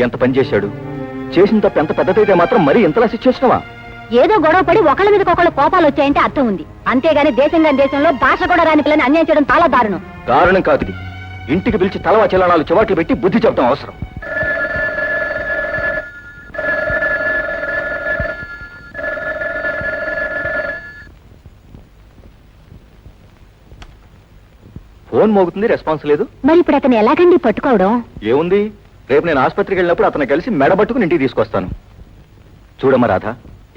ఎంత పని చేశాడు? చేసిన తప్ప ఎంత పెద్దదైతే మాత్రం మరీ ఇంతలా శిక్షిస్తున్నావా? ఏదో గొడవ పడి ఒకళ్ళ మీద ఒకళ్ళ కోపాలు వచ్చాయంటే అర్థం ఉంది. అంతేగాని దేశంలో భాష కూడా రాని పిల్లని అన్యాయం చేయడం చాలా దారుణం. దారుణం కాదు ఇది. ఇంటికి పిలిచి తలవా చలనాలు చివాట్లు పెట్టి బుద్ధి చెప్పడం అవసరం. ఫోన్ మోగుతుంది, రెస్పాన్స్ లేదు. మరి ఇప్పుడు అతను ఎలాగండి పట్టుకోవడం? ఏముంది, రేపు నేను ఆసుపత్రికి వెళ్ళినప్పుడు అతను కలిసి మెడబట్టుకుని ఇంటికి తీసుకొస్తాను. చూడమ్మ రాధ,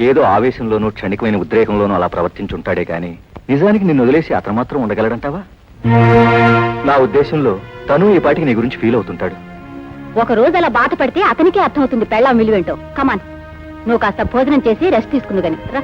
ఏదో ఆవేశంలోనూ క్షణికమైన ఉద్రేకంలోనూ అలా ప్రవర్తించుంటాడే గాని నిజానికి నిన్ను వదిలేసి అతను మాత్రం ఉండగలడంటావా? నా ఉద్దేశంలో తను ఈ పాటికి నీ గురించి ఫీల్ అవుతుంటాడు. ఒక రోజు అలా బాధపడితే అతనికే అర్థమవుతుంది పెళ్ళాం విలువేంటో. కమాన్, నువ్వు కాస్త భోజనం చేసి రెస్ట్ తీసుకుందు గాని రా.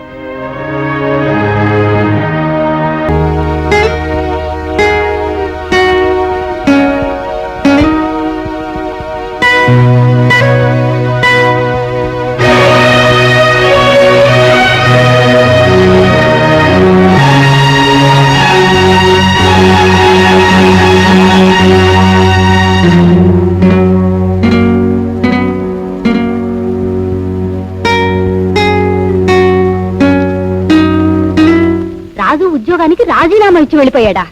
ఉద్యోగానికి రాజీనామా ఇచ్చి వెళ్ళిపోయాడా?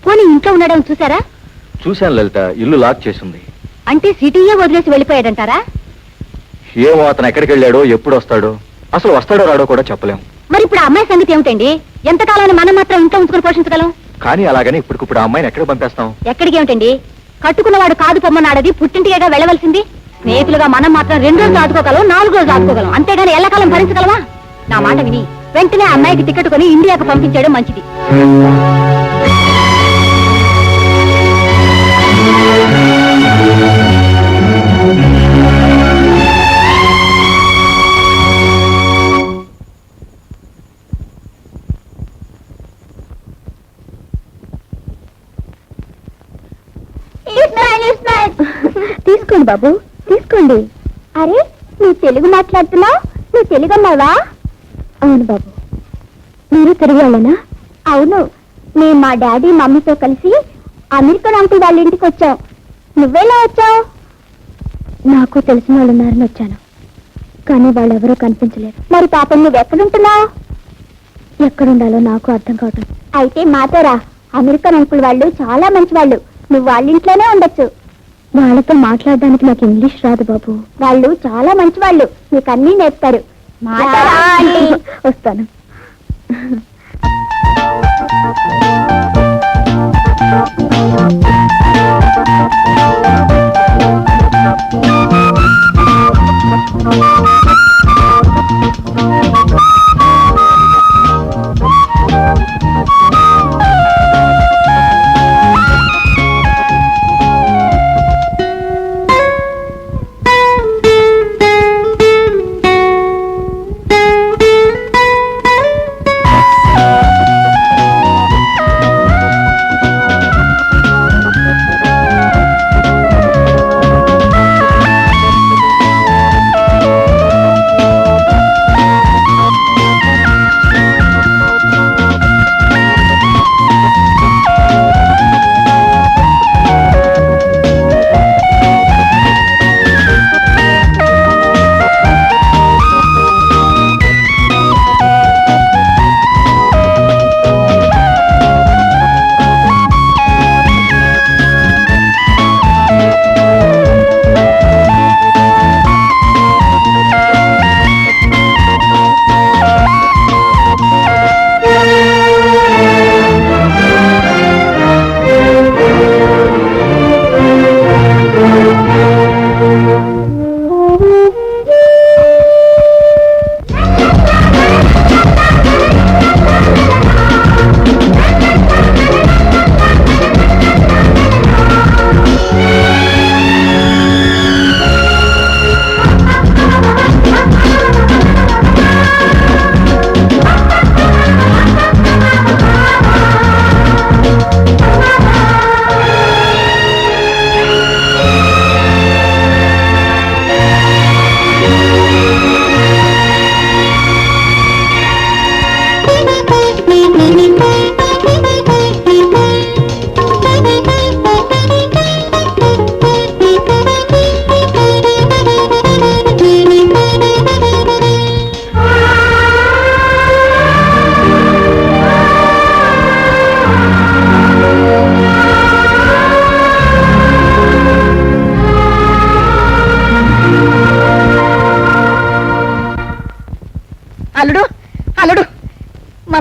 పోనీ ఇంట్లో ఉన్నాడని చూసారా? చూశాను లలిత, ఇల్లు లాక్ చేసింది. అంటే సిటీయే వదిలేసి వెళ్ళిపోయాడంటారా? ఏమో, అతను ఎక్కడికి వెళ్ళాడో, ఎప్పుడు వస్తాడో, అసలు వస్తాడో రాడో కూడా చెప్పలేం. మరి ఇప్పుడు అమ్మాయి సంగతి ఏమిటండి? ఎంతకాలాన్ని మనం మాత్రం ఇంట్లో ఉంచుకుని పోషించగలం? కానీ అలాగని ఇప్పుడు ఆ అమ్మాయిని ఎక్కడ పంపేస్తాం? ఎక్కడికి ఏమిటండి? కట్టుకున్నవాడు కాదు పొమ్మన్నాడది, పుట్టింటిగా వెళ్ళవలసింది. స్నేహితులుగా మనం మాత్రం 2 రోజులు ఆదుకోగలం, 4 రోజులు ఆదుకోగలం, అంతేగాని ఎల్లకాలం భరించగలవా? నా మాట విని వెంటనే అమ్మాయికి టికెట్ కొని ఇండియాకు పంపించడం మంచిది. తీసుకోండి బాబు, తీసుకోండి. అరే, నువ్వు తెలుగు మాట్లాడుతున్నావు? నువ్వు తెలుగు అన్నావా? అవును బాబు. మీరు తెలుగు వాళ్ళనా? అవును, మేము మా డాడీ మమ్మీతో కలిసి అమెరికన్ అంకుల్ వాళ్ళ ఇంటికి వచ్చాం. నువ్వేలా వచ్చావు? నాకు తెలిసిన వాళ్ళు ఉన్నారని వచ్చాను, కానీ వాళ్ళెవరూ కనిపించలేదు. మరి పాపం నువ్వు ఎక్కడుంటున్నావు? ఎక్కడుండాలో నాకు అర్థం కావటం. అయితే మాతో రా. అమెరికన్ అంకుల్ వాళ్ళు చాలా మంచి వాళ్ళు, నువ్వు వాళ్ళ ఇంట్లోనే ఉండొచ్చు. వాళ్ళతో మాట్లాడడానికి నాకు ఇంగ్లీష్ రాదు బాబు. వాళ్ళు చాలా మంచి వాళ్ళు, నీకు అన్నీ నేర్పుతారు. వస్తాను.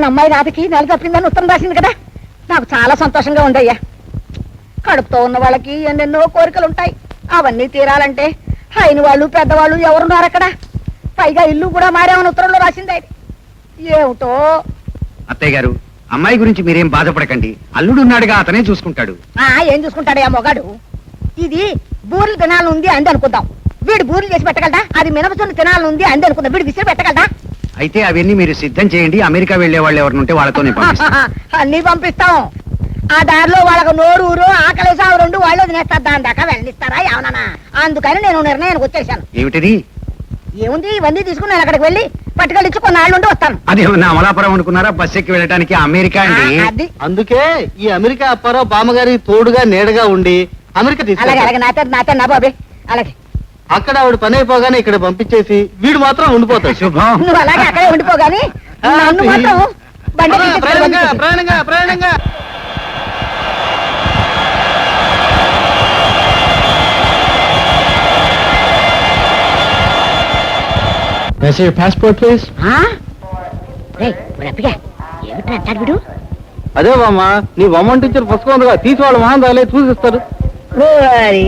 అమ్మాయి రాతకి నెల తప్పిందని ఉత్తరం రాసింది కదా, నాకు చాలా సంతోషంగా ఉందయ్యా. కడుపుతో ఉన్న వాళ్ళకి ఎన్నెన్నో కోరికలు ఉంటాయి, అవన్నీ తీరాలంటే అయిన వాళ్ళు పెద్దవాళ్ళు ఎవరున్నారు అక్కడ? పైగా ఇల్లు కూడా మారేమని ఉత్తరంలో రాసింది ఆయన. ఏమిటో. అత్తయ్య గారు, అమ్మాయి గురించి మీరేం బాధపడకండి, అల్లుడు ఉన్నాడుగా, అతనే చూసుకుంటాడు. ఏం చూసుకుంటాడయ్యా మొగాడు? ఇది బూరెలు తినాలనుంది అంది అనుకుందాం, వీడు బూరెలు చేసి పెట్టగలదా? అది మినపసులు తినాలనుంది అంది అనుకుందాం, వీడు విసిరి పెట్టగలదా? అయితే అవన్నీ మీరు సిద్ధం చేయండి, అమెరికా వెళ్లే వాళ్ళు ఎవరినుంటే వాళ్ళతోనే పంపిస్తాను. అన్ని పంపిస్తాం. ఆ దారిలో వాళ్ళకు నోరు ఊరు ఆకలి సాగు రెండు వాళ్ళు తినేస్తారు, దాని దాకా వెళ్ళనిస్తారా ఏమన్నా? అందుకని నేను నిర్ణయానికి వచ్చేసాను. ఏమిటిది? ఏముంది, ఇవన్నీ తీసుకుని నేను అక్కడికి వెళ్ళి పట్టుకెళ్ళించి కొన్నాళ్ళు ఉండి వస్తాను. అదేమన్నా అమలాపురం అనుకున్నారా? బస్ ఎక్కి వెళ్ళడానికి అమెరికా అండి. అది అందుకే ఈ అమెరికా అప్పారావు బామ్మగారి తోడుగా నీడగా ఉండి అమెరికా అలాగే తీసుకెళ్ళారు. అలాగే నాతో నా బాబే అలాగే. అక్కడ ఆవిడ పని అయిపోగానే ఇక్కడ పంపించేసి వీడు మాత్రం ఉండిపోతాడు. శుభం. నువ్వు అలాగే అక్కడే ఉండిపోగాని నన్ను మాత్రం బండి ఎక్కించి ప్రయాణంగా పంపించు. ప్రయాణంగా ప్రయాణంగా May I see your passport, please? ఆ? రేయ్, మరి అప్పగా ఏమిటి అంటాడు వీడు? అదే బామ్మ, నీ బొమ్మ టీచర్ పుస్తకం ఉందిగా, తీసి వాళ్ళ మహాన్ రాలే చూసిస్తారు. ఓరి,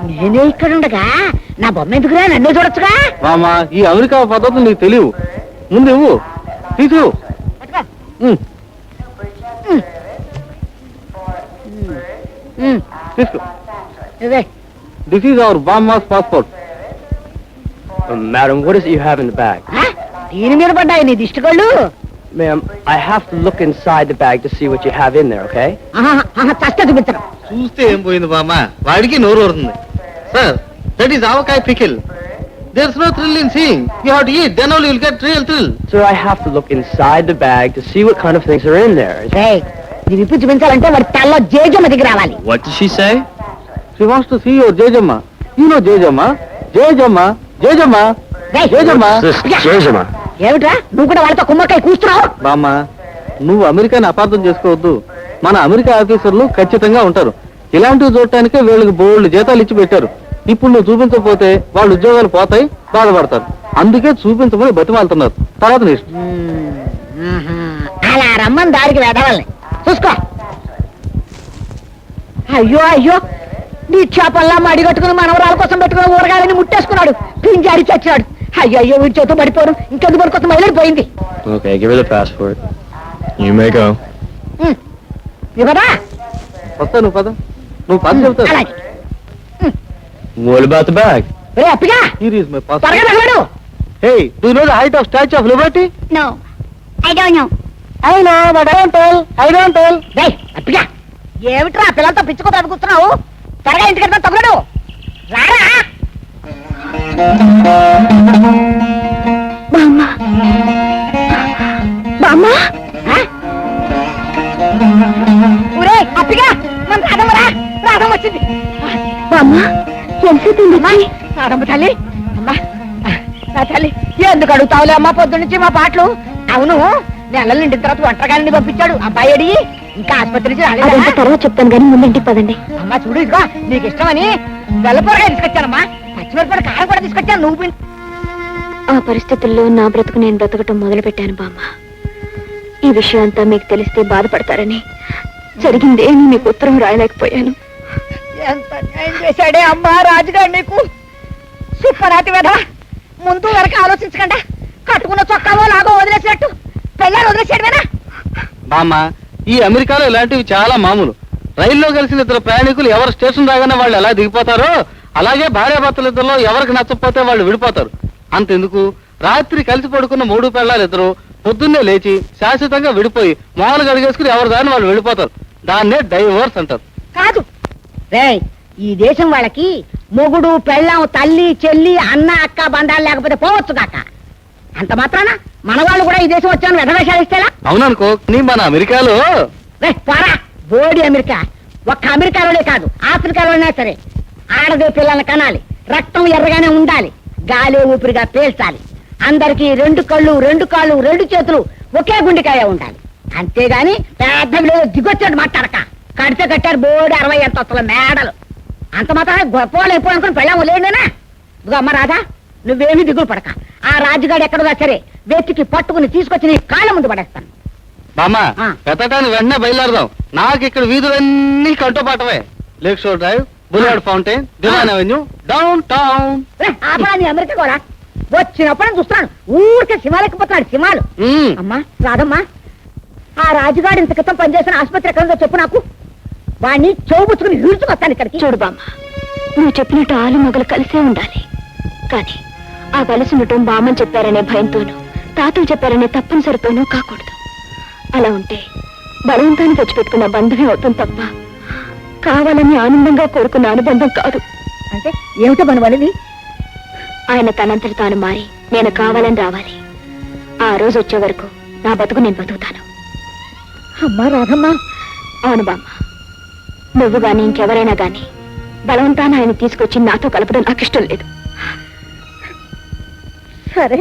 నేనే ఇక్కడ ఉండగా నా బొమ్మ ఎందుకురా, నన్నే చూడొచ్చుగా. బామ్మ, ఈ అమెరికా పద్ధతులు నీకు తెలియవు. ముందు ఇవ్వు, తీసు. పట్టుకో. ఉమ్, ఉమ్, తీసుకో. ఇదే. This is our bamma's passport. Madam, what is it you have in the bag? ఆ? దీని మీద పడ్డాయి నీ దిష్టి కళ్ళు. Ma'am, I have to look inside the bag to see what you have in there, okay? చస్తే చూపించడం. చూస్తే ఏం పోయింది బామ్మ, వాడికి నోరు ఊరుతుంది. Sir, that is avakaya pickle. There is no thrill in seeing. You have to eat, then only will get real thrill. Sir, I have to look inside the bag to see what kind of things are in there. రేయ్, ఇది విప్పి చూపించాలంటే వాడి తల్లో జేజమ్మ దిగి రావాలి. What did she say? She wants to see your Jejamma. You know Jejamma, Jejamma, Jejamma, రేయ్, Jejamma. Jejama. ఏమిట్రా నువ్వు కూడా వాళ్ళతో కుమ్మకాయ కూస్తున్నావు? బామ్మ, నువ్వు అమెరికాని అపార్థం చేసుకోవద్దు. మన అమెరికా ఆఫీసర్లు ఖచ్చితంగా ఉంటారు. ఇలాంటివి చూడటానికే వీళ్ళకి బోల్డ్ జీతాలు ఇచ్చి పెట్టారు. ఇప్పుడు నువ్వు చూపించకపోతే వాళ్ళ ఉద్యోగాలు పోతాయి, బాధపడతారు. అందుకే చూపించమని బతిమాలుతున్నారు. తర్వాత నీ ఇష్టం. అలా రమ్మని దారికి వెదవాలని చూసుకో. అయ్యో అయ్యో, నీ చేపల్లా మడిగట్టుకుని మనవరాల కోసం పెట్టుకుని ఊరగాలని ముట్టేసుకున్నాడు, పింజారి చచ్చాడు. అయ్యో అయ్యో, వీడి చేతో పడిపోను, ఇంకెందుకు పడికొత్త మైలడిపోయింది. Okay, give her the passport. You may go. ఇవ్వదా? వస్తా, నువ్వు పద. నువ్వు పద చెబుతావు. అలాగే. What about the bag? Ray అప్పిగా, Here is my passport. త్వరగా తగలడు. Hey, do you know the height of Statue of Liberty? No, I don't know. I know, but I don't tell. I don't tell. రే అప్పిగా, ఏమిట్రా పిల్లలతో పిచ్చుకోత అనుకుంటున్నావు? త్వరగా ఇంటికి వెళ్తా, తగలడు. రారా. బామ్మ, బామ్మ, ఆ? ఊరే అప్పిగా, మన రాధమ్మరా, రాధమ్మ వచ్చింది. బామ్మ, ఎంతసేపు రాధమ్మ తల్లి, అమ్మా నా తల్లి, ఎందుకు అడుగుతావులే అమ్మా, పొద్దు నుంచి మా పాటలు. అవును, నెలలు నిండిన తర్వాత ఒంటరిగాని పంపించాడు అబ్బాయి అడిగి, ఇంకా ఆసుపత్రి నుంచి అదంతా రాలేదా? తర్వాత చెప్తాను కానీ ముందు ఇంటికి పదండి. అమ్మా చూడు, ఇదిగో నీకు ఇష్టమని వెల్లపూరగా తీసుకొచ్చానమ్మా, పచ్చిమిరపడి కారం కూడా తీసుకొచ్చాను. నువ్వు పిన్- ఆ పరిస్థితుల్లో నా బ్రతుకు నేను బ్రతకటం మొదలు పెట్టాను బామ్మ. ఈ విషయం అంతా మీకు తెలిస్తే బాధపడతారని జరిగిందేమీ మీకు ఉత్తరం రాయలేకపోయాను. ఎంత న్యాయం చేశాడే అమ్మా రాజుగారు నీకు. సుప్పరాతి వేధ, ముందు వరకు ఆలోచించకుండా కట్టుకున్న చొక్కావో లాగో వదిలేసినట్టు పెళ్ళారు వదిలేసాడువేనా? బామ్మ, ఈ అమెరికాలో ఇలాంటివి చాలా మామూలు. రైల్లో కలిసిన ఇద్దరు ప్రయాణికులు ఎవరు స్టేషన్ రాగానే వాళ్ళు ఎలా దిగిపోతారో, అలాగే భార్యాభర్తలు ఇద్దరులో ఎవరికి నచ్చకపోతే వాళ్ళు విడిపోతారు. అంతెందుకు, రాత్రి కలిసి పడుకున్న 3 పెళ్ళాలు ఇద్దరు పొద్దున్నే లేచి శాశ్వతంగా విడిపోయి మొహాలు గడిగేసుకుని ఎవరి దాన్ని వాళ్ళు వెళ్ళిపోతారు. దాన్నే డైవోర్స్ అంటారు. కాదు రేయ్, ఈ దేశం వాళ్ళకి మొగుడు పెళ్ళాం తల్లి చెల్లి అన్న అక్క బంధాలు లేకపోతే పోవచ్చు కాక. అంత మాత్రాన మన వాళ్ళు కూడా ఈ దేశం వచ్చాను వెధవేషాలు ఇస్తేలా? అవుననుకో, నీ మన అమెరికాలో రే పోరా, బోడి అమెరికా. ఒక్క అమెరికాలోనే కాదు, ఆఫ్రికాలోనే సరే ఆడదే పిల్లల్ని కనాలి, రక్తం ఎర్రగానే ఉండాలి, గాలి ఊపిరిగా పేల్చాలి, అందరికీ 2 కళ్ళు 2 కాళ్ళు 2 చేతులు ఒకే గుండెకాయ ఉండాలి. అంతేగాని పెద్ద విలువ దిగొచ్చాడు మాట్లాడక. కడితే కట్టారు బోడి 60 అంతస్తుల మేడలు. అంత మాత్రం గొప్ప వాళ్ళు ఎప్పుడు అనుకుని పెళ్ళాము లేండేనా? ఇదిగో అమ్మ రాధా, నువ్వేమీ దిగులు పడక. ఆ రాజుగాడు ఎక్కడున్నా సరే వెతికి పట్టుకుని తీసుకొచ్చి నీ కాళ్ళ ముందు పడేస్తాను. బామ్మ ఆ. వెతటానికి వెంటనే బయలుదేరదాం. నాకు ఇక్కడ వీధులన్నీ కంటోపాటవే. లేక్ షోర్ డ్రైవ్, బుల్వార్డ్ ఫౌంటైన్, దివాన్ అవెన్యూ, డౌన్ టౌన్. ఆపరాని అమెరికా కూడా వచ్చినప్పుడు నేను చూస్తున్నాను ఊరికే సింహాలెక్కిపోతున్నాడు సింహాలు. అమ్మా రాదమ్మా, ఆ రాజుగాడు ఇంత క్రితం పనిచేసిన ఆసుపత్రి ఎక్కడ ఉందో చెప్పు నాకు. వాడిని చెవుబుచ్చుకుని ఈడ్చుకొస్తాను ఇక్కడికి. చూడు బామ్మ, నువ్వు చెప్పినట్టు ఆలు మొగలు కలిసే ఉండాలి. కానీ ఆ కలిసి ఉండటం బామ్మని చెప్పారనే భయంతోనూ తాతలు చెప్పారనే తప్పనిసరితోనూ కాకూడదు. అలా ఉంటే బలవంతాన్ని తెచ్చిపెట్టుకున్న బంధమే అవుతుంది తప్ప కావాలని ఆనందంగా కోరుకున్న అనుబంధం కాదు. అంటే ఏమిటో మన వలివి? ఆయన తనంతటి తాను మారి నేను కావాలని రావాలి. ఆ రోజు వచ్చే వరకు నా బతుకు నేను బతుకుతాను. అమ్మా రాధమ్మా. అవును బామ్మ, నువ్వు గాని ఇంకెవరైనా గాని బలవంతాన ఆయన తీసుకొచ్చి నాతో కలపడం నాకు ఇష్టం లేదు. సరే